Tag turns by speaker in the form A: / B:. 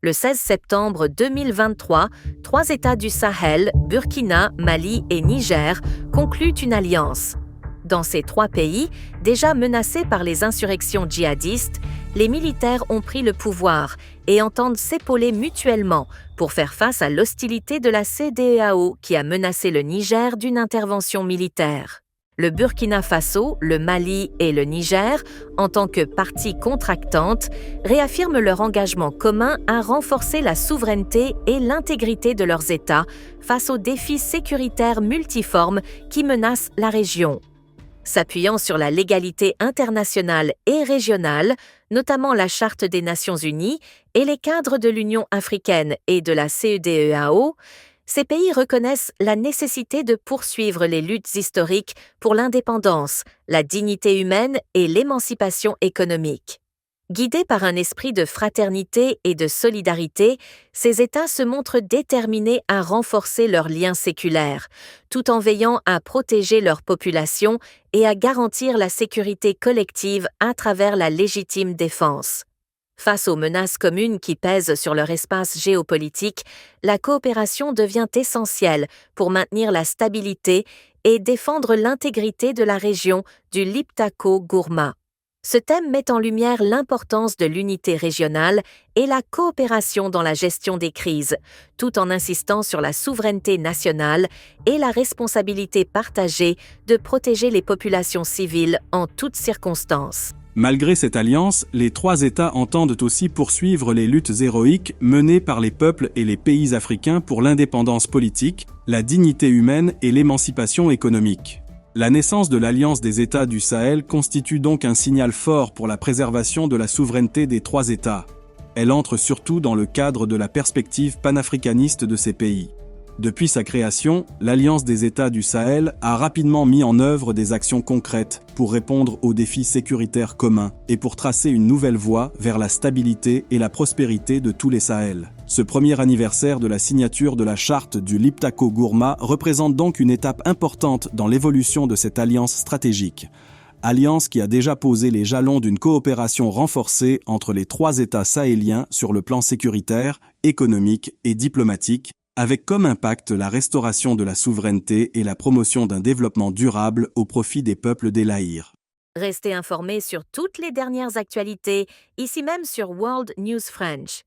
A: Le 16 septembre 2023, 3 États du Sahel, Burkina, Mali et Niger, concluent une alliance. Dans ces 3 pays, déjà menacés par les insurrections djihadistes, les militaires ont pris le pouvoir et entendent s'épauler mutuellement pour faire face à l'hostilité de la CEDEAO qui a menacé le Niger d'une intervention militaire. Le Burkina Faso, le Mali et le Niger, en tant que parties contractantes, réaffirment leur engagement commun à renforcer la souveraineté et l'intégrité de leurs États face aux défis sécuritaires multiformes qui menacent la région. S'appuyant sur la légalité internationale et régionale, notamment la Charte des Nations Unies et les cadres de l'Union africaine et de la CEDEAO, ces pays reconnaissent la nécessité de poursuivre les luttes historiques pour l'indépendance, la dignité humaine et l'émancipation économique. Guidés par un esprit de fraternité et de solidarité, ces États se montrent déterminés à renforcer leurs liens séculaires, tout en veillant à protéger leur population et à garantir la sécurité collective à travers la légitime défense. Face aux menaces communes qui pèsent sur leur espace géopolitique, la coopération devient essentielle pour maintenir la stabilité et défendre l'intégrité de la région du Liptako-Gourma. Ce thème met en lumière l'importance de l'unité régionale et la coopération dans la gestion des crises, tout en insistant sur la souveraineté nationale et la responsabilité partagée de protéger les populations civiles en toutes circonstances.
B: Malgré cette alliance, les 3 États entendent aussi poursuivre les luttes héroïques menées par les peuples et les pays africains pour l'indépendance politique, la dignité humaine et l'émancipation économique. La naissance de l'Alliance des États du Sahel constitue donc un signal fort pour la préservation de la souveraineté des 3 États. Elle entre surtout dans le cadre de la perspective panafricaniste de ces pays. Depuis sa création, l'Alliance des États du Sahel a rapidement mis en œuvre des actions concrètes pour répondre aux défis sécuritaires communs et pour tracer une nouvelle voie vers la stabilité et la prospérité de tous les Sahel. Ce premier anniversaire de la signature de la charte du Liptako-Gourma représente donc une étape importante dans l'évolution de cette alliance stratégique. Alliance qui a déjà posé les jalons d'une coopération renforcée entre les 3 États sahéliens sur le plan sécuritaire, économique et diplomatique, avec comme impact la restauration de la souveraineté et la promotion d'un développement durable au profit des peuples d'Elaïr.
A: Restez informés sur toutes les dernières actualités, ici même sur World News French.